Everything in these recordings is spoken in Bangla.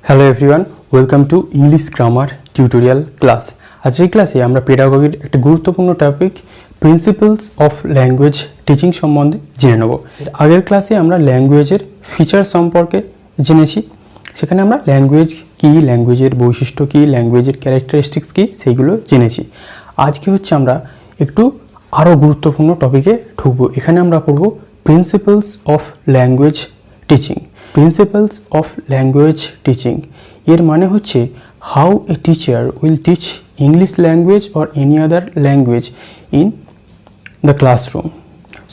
Hello everyone, welcome to English grammar tutorial class. আজকের ক্লাসে আমরা পেডাগোগির একটি গুরুত্বপূর্ণ topic principles of language teaching সম্বন্ধে জেনে নেব। আগের ক্লাসে আমরা ল্যাঙ্গুয়েজের ফিচার সম্পর্কে জেনেছি। সেখানে আমরা ল্যাঙ্গুয়েজ কী, ল্যাঙ্গুয়েজের বৈশিষ্ট্য কী, ল্যাঙ্গুয়েজের ক্যারেক্টারিস্টিক্স কী সেইগুলো জেনেছি। আজকে হচ্ছে আমরা একটু আরও গুরুত্বপূর্ণ টপিকে ঢুকবো। এখানে আমরা পড়ব principles of language teaching. Principles of language teaching এর মানে হচ্ছে how a teacher will teach English language or any other language in the classroom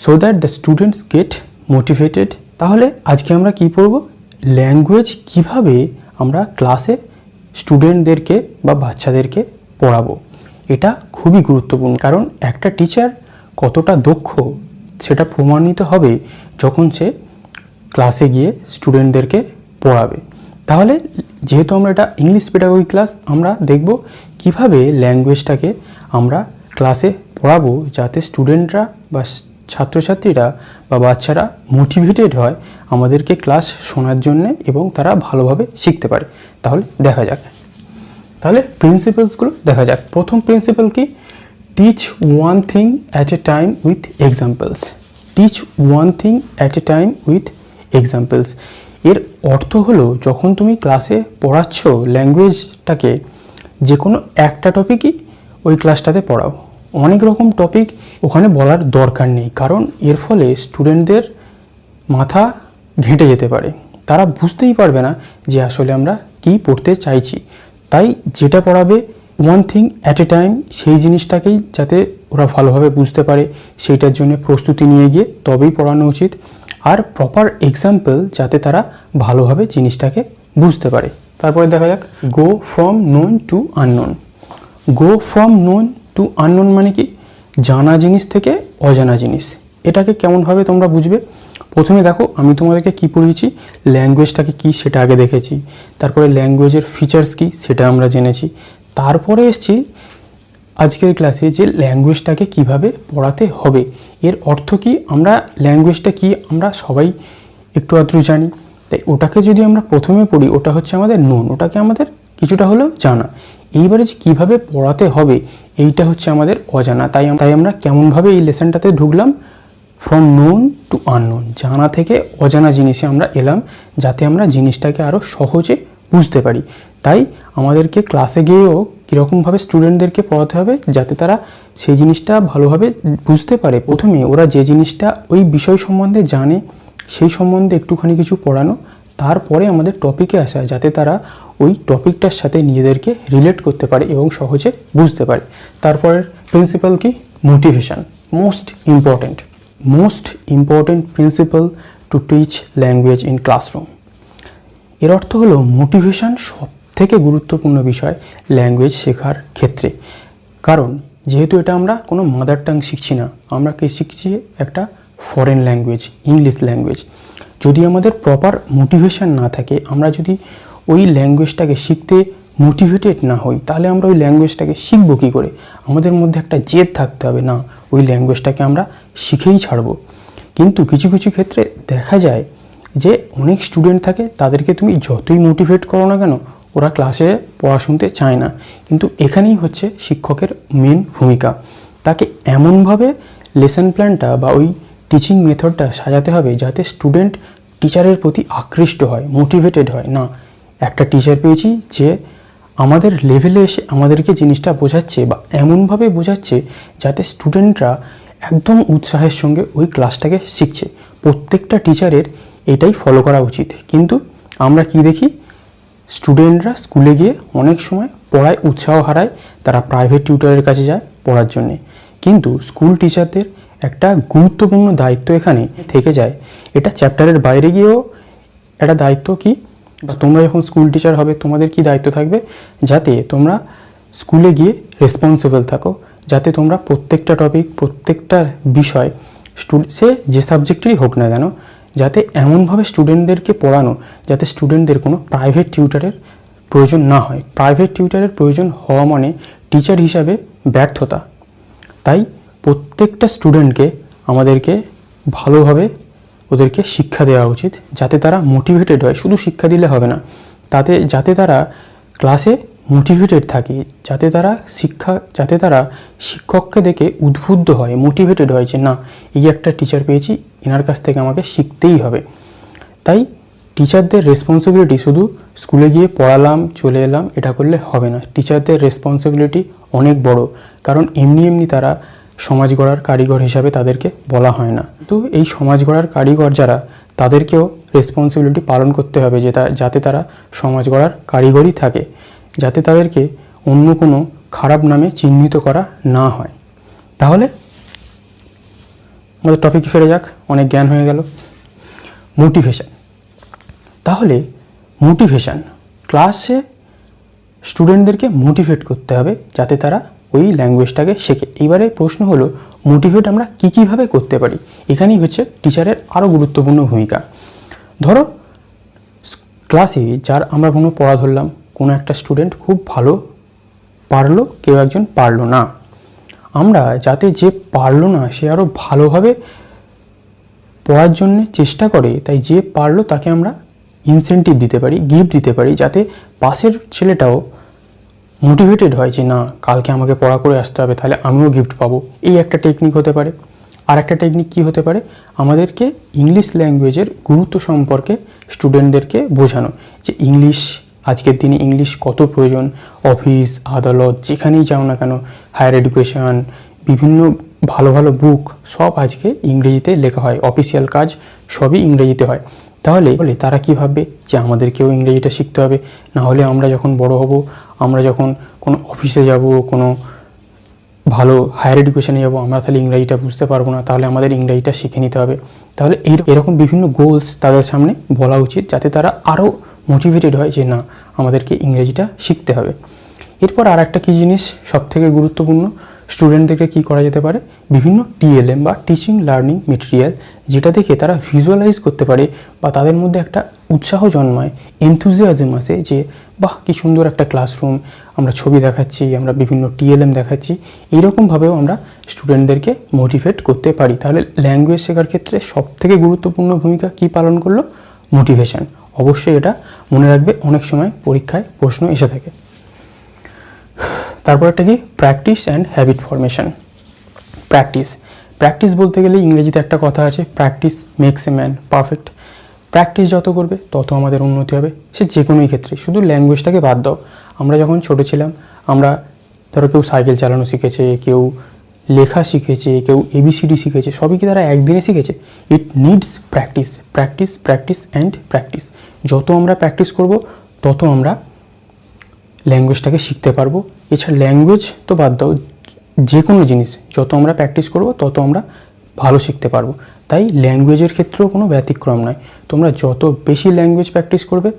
so that the students get motivated. তাহলে আজকে আমরা কি পড়ব? ল্যাঙ্গুয়েজ কিভাবে আমরা ক্লাসে স্টুডেন্টদেরকে বা বাচ্চাদেরকে পড়াবো। এটা খুবই গুরুত্বপূর্ণ, কারণ একটা টিচার কতটা দক্ষ সেটা প্রমাণিত হবে যখন সে ক্লাসে গিয়ে স্টুডেন্টদেরকে পড়াবে। তাহলে যেহেতু আমরা এটা ইংলিশ পেডাগোগি ক্লাস, আমরা দেখব কিভাবে ল্যাঙ্গুয়েজটাকে আমরা ক্লাসে পড়াবো যাতে স্টুডেন্টরা বা ছাত্রছাত্রীরা বা বাচ্চারা মোটিভেটেড হয় আমাদেরকে ক্লাস শোনার জন্যে এবং তারা ভালোভাবে শিখতে পারে। তাহলে দেখা যাক, তাহলে প্রিন্সিপালসগুলো দেখা যাক। প্রথম প্রিন্সিপাল কি? Teach one thing at a time with examples. Teach one thing at a time with examples এর অর্থ হলো যখন তুমি ক্লাসে পড়াচ্ছ ল্যাঙ্গুয়েজটাকে, যে কোনো একটা টপিকই ওই ক্লাসটাতে পড়াও। অনেক রকম টপিক ওখানে বলার দরকার নেই, কারণ এর ফলে স্টুডেন্টদের মাথা ঘেঁটে যেতে পারে, তারা বুঝতেই পারবে না যে আসলে আমরা কি পড়তে চাইছি। তাই যেটা পড়াবে one thing at a time, সেই জিনিসটাকেই যাতে ওরা ভালোভাবে বুঝতে পারে সেইটার জন্য প্রস্তুতি নিয়ে গিয়ে তবেই পড়ানো উচিত। আর প্রপার এক্সাম্পল যাতে তারা ভালোভাবে জিনিসটাকে বুঝতে পারে। তারপরে দেখা যাক গো from known to unknown. Go from known to unknown মানে কি? জানা জিনিস থেকে অজানা জিনিস। এটাকে কেমনভাবে তোমরা বুঝবে? প্রথমে দেখো, আমি তোমাদেরকে কি পড়িয়েছি, ল্যাঙ্গুয়েজটাকে কি সেটা আগে দেখেছি, তারপরে ল্যাঙ্গুয়েজের ফিচার্স কি সেটা আমরা জেনেছি, তারপরে এসছি আজকের ক্লাসে যে ল্যাঙ্গুয়েজটাকে কিভাবে পড়াতে হবে। এর অর্থ কি? আমরা ল্যাঙ্গুয়েজটা কি আমরা সবাই একটু আধটু জানি, তাই ওটাকে যদি আমরা প্রথমে পড়ি ওটা হচ্ছে আমাদের নোন, ওটাকে আমাদের কিছুটা হলেও জানা। এইবারে যে কীভাবে পড়াতে হবে এইটা হচ্ছে আমাদের অজানা। তাই আমরা কেমনভাবে এই লেসনটাতে ঢুকলাম? ফ্রম নোন টু আননোন, জানা থেকে অজানা জিনিসে আমরা এলাম যাতে আমরা জিনিসটাকে আরও সহজে বুঝতে পারি। তাই আমাদেরকে ক্লাসে গিয়েও কীরকমভাবে স্টুডেন্টদেরকে পড়াতে হবে যাতে তারা সেই জিনিসটা ভালোভাবে বুঝতে পারে। প্রথমে ওরা যে জিনিসটা ওই বিষয় সম্বন্ধে জানে সেই সম্বন্ধে একটুখানি কিছু পড়ানো, তারপরে আমাদের টপিকে আসা যাতে তারা ওই টপিকটার সাথে নিজেদেরকে রিলেট করতে পারে এবং সহজে বুঝতে পারে। তারপরের প্রিন্সিপাল কি? Motivation. Most important principal to teach language in classroom. এর অর্থ হলো মোটিভেশন সব থেকে গুরুত্বপূর্ণ বিষয় ল্যাঙ্গুয়েজ শেখার ক্ষেত্রে। কারণ যেহেতু এটা আমরা কোনো মাদার টাং শিখছি না, আমরা কি শিখছি? একটা ফরেন ল্যাঙ্গুয়েজ, ইংলিশ ল্যাঙ্গুয়েজ। যদি আমাদের প্রপার মোটিভেশন না থাকে, আমরা যদি ওই ল্যাঙ্গুয়েজটাকে শিখতে মোটিভেটেড না হই, তাহলে আমরা ওই ল্যাঙ্গুয়েজটাকে শিখবো কী করে? আমাদের মধ্যে একটা জেদ থাকতে হবে, না ওই ল্যাঙ্গুয়েজটাকে আমরা শিখেই ছাড়বো। কিন্তু কিছু কিছু ক্ষেত্রে দেখা যায় যে অনেক স্টুডেন্ট থাকে, তাদেরকে তুমি যতই মোটিভেট করো না কেন ওরা ক্লাসে পড়া শুনতে চায় না। কিন্তু এখানেই হচ্ছে শিক্ষকের মেন ভূমিকা। তাকে এমনভাবে লেসন প্ল্যানটা বা ওই টিচিং মেথডটা সাজাতে হবে যাতে স্টুডেন্ট টিচারের প্রতি আকৃষ্ট হয়, মোটিভেটেড হয়। না, একটা টিচার পেয়েছি যে আমাদের লেভেলে এসে আমাদেরকে জিনিসটা বোঝাচ্ছে বা এমনভাবে বোঝাচ্ছে যাতে স্টুডেন্টরা একদম উৎসাহের সঙ্গে ওই ক্লাসটাকে শিখছে। প্রত্যেকটা টিচারের এটাই ফলো করা উচিত। কিন্তু আমরা কি দেখি? স্টুডেন্টরা স্কুলে গিয়ে অনেক সময় পড়ায় উৎসাহ হারায়, তারা প্রাইভেট টিউটরের কাছে যায় পড়ার জন্যে। কিন্তু স্কুল টিচারদের একটা গুরুত্বপূর্ণ দায়িত্ব এখানে থেকে যায়। এটা চ্যাপ্টারের বাইরে গিয়েও একটা দায়িত্ব কি? তোমরা যখন স্কুল টিচার হবে তোমাদের কি দায়িত্ব থাকবে? যাতে তোমরা স্কুলে গিয়ে রেসপন্সিবল থাকো, যাতে তোমরা প্রত্যেকটা টপিক, প্রত্যেকটা বিষয় সে যে সাবজেক্টেরই হোক না কেন, যাতে এমনভাবে স্টুডেন্টদেরকে পড়ানো যাতে স্টুডেন্টদের কোনো প্রাইভেট টিউটারের প্রয়োজন না হয়। প্রাইভেট টিউটারের প্রয়োজন হওয়া মানে টিচার হিসাবে ব্যর্থতা। তাই প্রত্যেকটা স্টুডেন্টকে আমাদেরকে ভালোভাবে ওদেরকে শিক্ষা দেওয়া উচিত যাতে তারা মোটিভেটেড হয়। শুধু শিক্ষা দিলে হবে না, যাতে তারা ক্লাসে মোটিভেটেড থাকে, যাতে তারা শিক্ষককে দেখে উদ্বুদ্ধ হয়, মোটিভেটেড হয় যে না, এই একটা টিচার পেয়েছি, এনার কাছ থেকে আমাকে শিখতেই হবে। তাই টিচারদের রেসপন্সিবিলিটি শুধু স্কুলে গিয়ে পড়ালাম চলে এলাম এটা করলে হবে না। টিচারদের রেসপন্সিবিলিটি অনেক বড়, কারণ এমনি তারা সমাজ গড়ার কারিগর হিসাবে তাদেরকে বলা হয় না। তো এই সমাজ গড়ার কারিগর যারা, তাদেরকেও রেসপন্সিবিলিটি পালন করতে হবে যাতে তারা সমাজ গড়ার কারিগরই থাকে, যাতে তাদেরকে অন্য কোনো খারাপ নামে চিহ্নিত করা না হয়। তাহলে আমাদের টপিকে ফিরে যাক, অনেক জ্ঞান হয়ে গেল। মোটিভেশন। তাহলে মোটিভেশন, ক্লাসে স্টুডেন্টদেরকে মোটিভেট করতে হবে যাতে তারা ওই ল্যাঙ্গুয়েজটাকে শেখে। এইবারে প্রশ্ন হলো, মোটিভেট আমরা কীভাবে করতে পারি? এখানেই হচ্ছে টিচারের আরও গুরুত্বপূর্ণ ভূমিকা। ধরো ক্লাসে আমরা কোনো পড়া ধরলাম, কোনো একটা স্টুডেন্ট খুব ভালো পারলো, কেউ একজন পারলো না। আমরা যাতে যে পারলো না সে আরও ভালোভাবে পড়ার জন্য চেষ্টা করে, তাই যে পারলো তাকে আমরা ইনসেন্টিভ দিতে পারি, গিফট দিতে পারি, যাতে পাশের ছেলেটাও মোটিভেটেড হয় যে না, কালকে আমাকে পড়া করে আসতে হবে, তাহলে আমিও গিফট পাবো। এই একটা টেকনিক হতে পারে। আর একটা টেকনিক কী হতে পারে? আমাদেরকে ইংলিশ ল্যাঙ্গুয়েজের গুরুত্ব সম্পর্কে স্টুডেন্টদেরকে বোঝানো, যে আজকের দিনে ইংলিশ কত প্রয়োজন। অফিস আদালত যেখানেই যাও না কেন, হায়ার এডুকেশন, বিভিন্ন ভালো ভালো বুক সব আজকে ইংরেজিতে লেখা হয়, অফিসিয়াল কাজ সবই ইংরেজিতে হয়। তাহলে তারা কী ভাববে যে আমাদেরকেও ইংরেজিটা শিখতে হবে, না হলে আমরা যখন বড় হব, আমরা যখন কোনো অফিসে যাব, কোনো ভালো হায়ার এডুকেশনে যাব, আমরা তাহলে ইংরেজিটা বুঝতে পারবো না, তাহলে আমাদের ইংরেজিটা শিখে নিতে হবে। তাহলে এরকম বিভিন্ন গোলস তাদের সামনে বলা উচিত, যাতে তারা আরও মোটিভেটেড হয় যে না, আমাদেরকে ইংরেজিটা শিখতে হবে। এরপর আর একটা কী জিনিস সবথেকে গুরুত্বপূর্ণ, স্টুডেন্টদেরকে কী করা যেতে পারে? বিভিন্ন টিএলএম বা টিচিং লার্নিং মেটেরিয়াল, যেটা দেখে তারা ভিজুয়ালাইজ করতে পারে বা তাদের মধ্যে একটা উৎসাহ জন্মায়, এনথুজিয়াজম আসে যে বাহ, কী সুন্দর একটা ক্লাসরুম, আমরা ছবি দেখাচ্ছি, আমরা বিভিন্ন টিএলএম দেখাচ্ছি। এইরকমভাবেও আমরা স্টুডেন্টদেরকে মোটিভেট করতে পারি। তাহলে ল্যাঙ্গুয়েজ শেখার ক্ষেত্রে সবথেকে গুরুত্বপূর্ণ ভূমিকা কী পালন করলো? মোটিভেশন। অবশ্যই এটা মনে রাখবে, অনেক সময় পরীক্ষায় প্রশ্ন এসে থাকে। তারপর একটা কি? Practice and habit formation. Practice বলতে গেলে ইংরেজিতে একটা কথা আছে, practice makes a man perfect. Practice যত করবে তত আমাদের উন্নতি হবে, সে যে কোনোই ক্ষেত্রে। শুধু ল্যাঙ্গুয়েজটাকে বাদ দাও, আমরা যখন ছোটো ছিলাম, আমরা ধরো কেউ সাইকেল চালানো শিখেছে, কেউ লেখা শিখেছে, কেউ এবিসিডি শিখেছে, সবই কি তারা একদিনে শিখেছে? It needs practice, practice, practice and practice. যত আমরা প্র্যাকটিস করব তত আমরা ল্যাঙ্গুয়েজটাকে শিখতে পারবো। এছাড়া ল্যাঙ্গুয়েজ তো বাদ দাও, যে কোনো জিনিস যত আমরা প্র্যাকটিস করব তত আমরা ভালো শিখতে পারবো। তাই ল্যাঙ্গুয়েজের ক্ষেত্রেও কোনো ব্যতিক্রম নয়। তোমরা যত বেশি ল্যাঙ্গুয়েজ প্র্যাকটিস করবে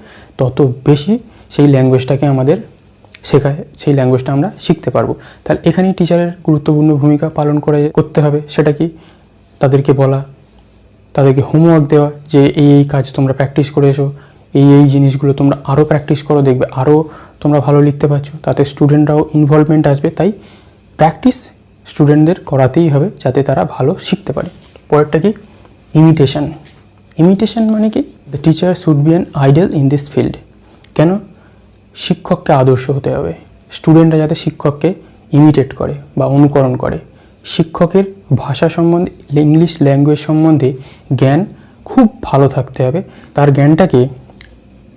তত বেশি সেই ল্যাঙ্গুয়েজটাকে আমাদের শেখায়, সেই ল্যাঙ্গুয়েজটা আমরা শিখতে পারবো। তাহলে এখানেই টিচারের গুরুত্বপূর্ণ ভূমিকা পালন করতে হবে। সেটা কি? তাদেরকে বলা, তাদেরকে হোমওয়ার্ক দেওয়া, যে এই কাজ তোমরা প্র্যাকটিস করে এসো, এই জিনিসগুলো তোমরা আরও প্র্যাকটিস করো, দেখবে আরও তোমরা ভালো লিখতে পারছো, তাতে স্টুডেন্টরাও ইনভলভমেন্ট আসবে। তাই প্র্যাকটিস স্টুডেন্টদের করাতেই হবে যাতে তারা ভালো শিখতে পারে। পরেরটা কি? ইমিটেশন মানে কি? The teacher should be an idol in this field. কেন? শিক্ষককে আদর্শ হতে হবে। স্টুডেন্টরা যাতে শিক্ষককে ইমিটেট করে বা অনুকরণ করে। শিক্ষকের ভাষা সম্বন্ধে, ইংলিশ ল্যাঙ্গুয়েজ সম্বন্ধে জ্ঞান খুব ভালো থাকতে হবে। তার জ্ঞানটাকে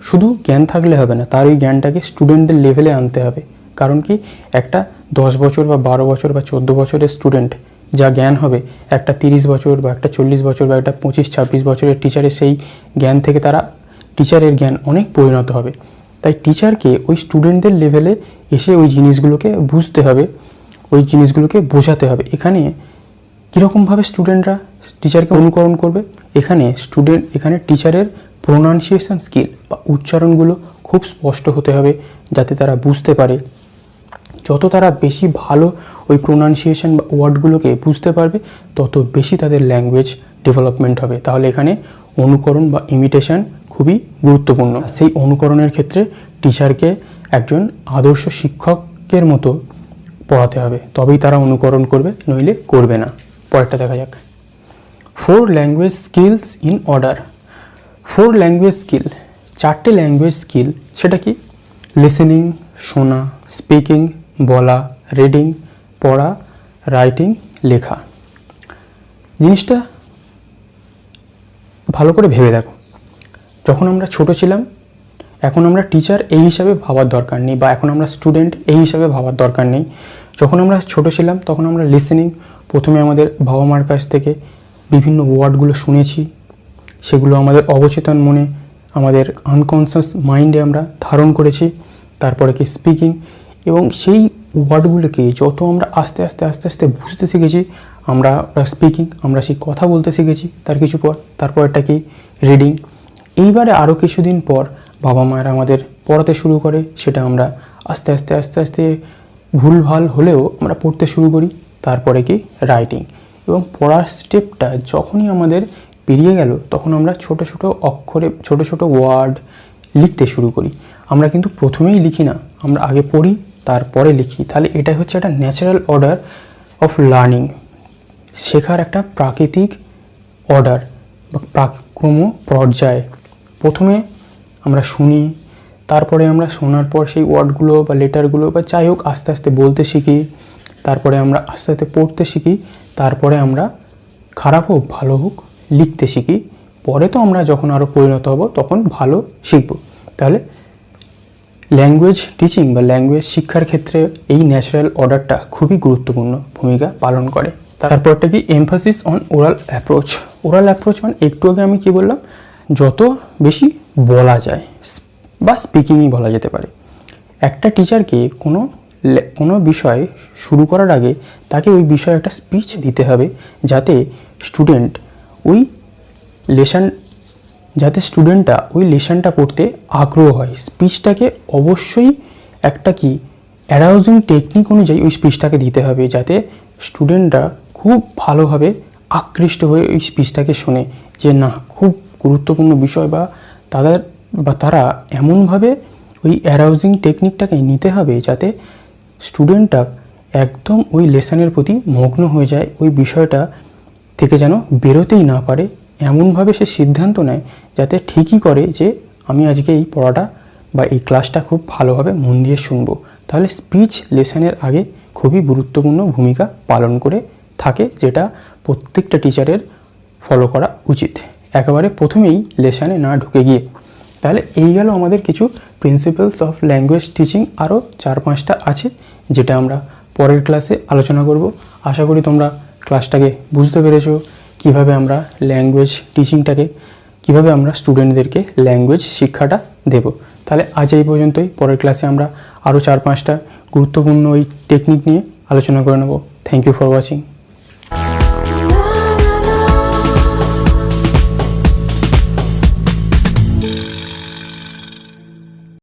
শুধু জ্ঞান থাকলে হবে না, তার ওই জ্ঞানটাকে স্টুডেন্টদের লেভেলে আনতে হবে। কারণ কি, একটা 10 বছর বা 12 বছর বা 14 বছরের স্টুডেন্ট যা জ্ঞান হবে, একটা 30 বছর বা একটা 40 বছর বা একটা 25-26 বছরের টিচারের সেই জ্ঞান থেকে টিচারের জ্ঞান অনেক পরিণত হবে। তাই টিচারকে ওই স্টুডেন্টদের লেভেলে এসে ওই জিনিসগুলোকে বুঝতে হবে, ওই জিনিসগুলোকে বোঝাতে হবে। এখানে কীরকমভাবে স্টুডেন্টরা টিচারকে অনুকরণ করবে? এখানে টিচারের প্রোনাউন্সিয়েশন স্কিল বা উচ্চারণগুলো খুব স্পষ্ট হতে হবে, যাতে তারা বুঝতে পারে। যত তারা বেশি ভালো ওই প্রোনাউন্সিয়েশন বা ওয়ার্ডগুলোকে বুঝতে পারবে, তত বেশি তাদের ল্যাঙ্গুয়েজ ডেভেলপমেন্ট হবে। তাহলে এখানে অনুকরণ বা ইমিটেশন খুবই গুরুত্বপূর্ণ। সেই অনুকরণের ক্ষেত্রে টিচারকে একজন আদর্শ শিক্ষকের মতো পড়াতে হবে, তবেই তারা অনুকরণ করবে, নইলে করবে না। পরেরটা দেখা যাক। 4 language skills in order. 4 language skill, চারটে ল্যাঙ্গুয়েজ স্কিল, সেটা কি লিসেনিং, শোনা, স্পিকিং, বলা, রিডিং, পড়া, রাইটিং, লেখা। জিনিসটা ভালো করে ভেবে দেখো, যখন আমরা ছোট ছিলাম, এখন আমরা টিচার এই হিসাবে ভাবার দরকার নেই, বা এখন আমরা স্টুডেন্ট এই হিসাবে ভাবার দরকার নেই। যখন আমরা ছোট ছিলাম তখন আমরা লিসেনিং, প্রথমে আমাদের বাবা মার কাছ থেকে বিভিন্ন ওয়ার্ডগুলো শুনেছি, সেগুলো আমাদের অবচেতন মনে, আমাদের আনকনসিয়াস মাইন্ডে আমরা ধারণ করেছি। তারপরে কি স্পিকিং, এবং সেই ওয়ার্ডগুলোকে যত আমরা আস্তে আস্তে আস্তে আস্তে বুঝতে শিখেছি, আমরা স্পিকিং, আমরা সেই কথা বলতে শিখেছি তার কিছু পর। তারপরটা কি রিডিং। এইবারে আরও কিছুদিন পর বাবা মায়েরা আমাদের পড়াতে শুরু করে, সেটা আমরা আস্তে আস্তে আস্তে আস্তে ভুলভাল হলেও আমরা পড়তে শুরু করি। তারপরে কি রাইটিং। এবং পড়ার স্টেপটা যখনই আমাদের পেরিয়ে গেল, তখন আমরা ছোট ছোট অক্ষরে ছোট ছোট ওয়ার্ড লিখতে শুরু করি। আমরা কিন্তু প্রথমেই লিখি না, আমরা আগে পড়ি তারপরে লিখি। তাহলে এটাই হচ্ছে একটা ন্যাচারাল অর্ডার অফ লার্নিং, শেখার একটা প্রাকৃতিক অর্ডার বা ক্রম পর্যায়। প্রথমে আমরা শুনি, তারপরে আমরা শোনার পর সেই ওয়ার্ডগুলো বা লেটারগুলো বা যাই হোক আস্তে আস্তে বলতে শিখি। তারপরে আমরা আস্তে আস্তে পড়তে শিখি। তারপরে আমরা খারাপ হোক ভালো হোক লিখতে শিখি। পরে তো আমরা যখন আরও পরিণত হব তখন ভালো শিখব। তাহলে ল্যাঙ্গুয়েজ টিচিং বা ল্যাঙ্গুয়েজ শিক্ষার ক্ষেত্রে এই ন্যাচারাল অর্ডারটা খুবই গুরুত্বপূর্ণ ভূমিকা পালন করে। তারপরটা কি emphasis on oral approach. Oral approach মানে একটু আগে আমি কি বললাম, যত বেশি বলা যায় বা স্পিকিংই বলা যেতে পারে। একটা টিচারকে কোনো বিষয় শুরু করার আগে তাকে ওই বিষয়ে একটা স্পিচ দিতে হবে, যাতে স্টুডেন্টটা ওই লেসনটা পড়তে আগ্রহ হয়। স্পিচটাকে অবশ্যই একটা কি অ্যারাউজিং টেকনিক অনুযায়ী ওই স্পিচটাকে দিতে হবে, যাতে স্টুডেন্টরা খুব ভালোভাবে আকৃষ্ট হয়ে ওই স্পিচটাকে শোনে, যে না খুব গুরুত্বপূর্ণ বিষয়, বা তারা এমনভাবে ওই অ্যারাউজিং টেকনিকটাকে নিতে হবে যাতে স্টুডেন্টটা একদম ওই লেসনের প্রতি মগ্ন হয়ে যায়, ওই বিষয়টা থেকে যেন বেরোতেই না পারে। এমনভাবে সে সিদ্ধান্ত নেয় যাতে ঠিকই করে যে আমি আজকে এই পড়াটা বা এই ক্লাসটা খুব ভালোভাবে মন দিয়ে শুনবো। তাহলে স্পিচ লেসনের আগে খুবই গুরুত্বপূর্ণ ভূমিকা পালন করে থাকে, যেটা প্রত্যেকটা টিচারের ফলো করা উচিত, একেবারে প্রথমেই লেসনে না ঢুকে গিয়ে। তাহলে এই গেল আমাদের কিছু প্রিন্সিপালস অফ ল্যাঙ্গুয়েজ টিচিং। আরও 4-5টা আছে যেটা আমরা পরের ক্লাসে আলোচনা করব। আশা করি তোমরা ক্লাসটাকে বুঝতে পেরেছো, কিভাবে আমরা ল্যাঙ্গুয়েজ টিচিংটাকে, কিভাবে আমরা স্টুডেন্টদেরকে ল্যাঙ্গুয়েজ শিক্ষাটা দেব। তাহলে আজ এই পর্যন্তই। পরের ক্লাসে আমরা আরও 4-5টা গুরুত্বপূর্ণ ওই টেকনিক নিয়ে আলোচনা করে নেব। Thank you for watching.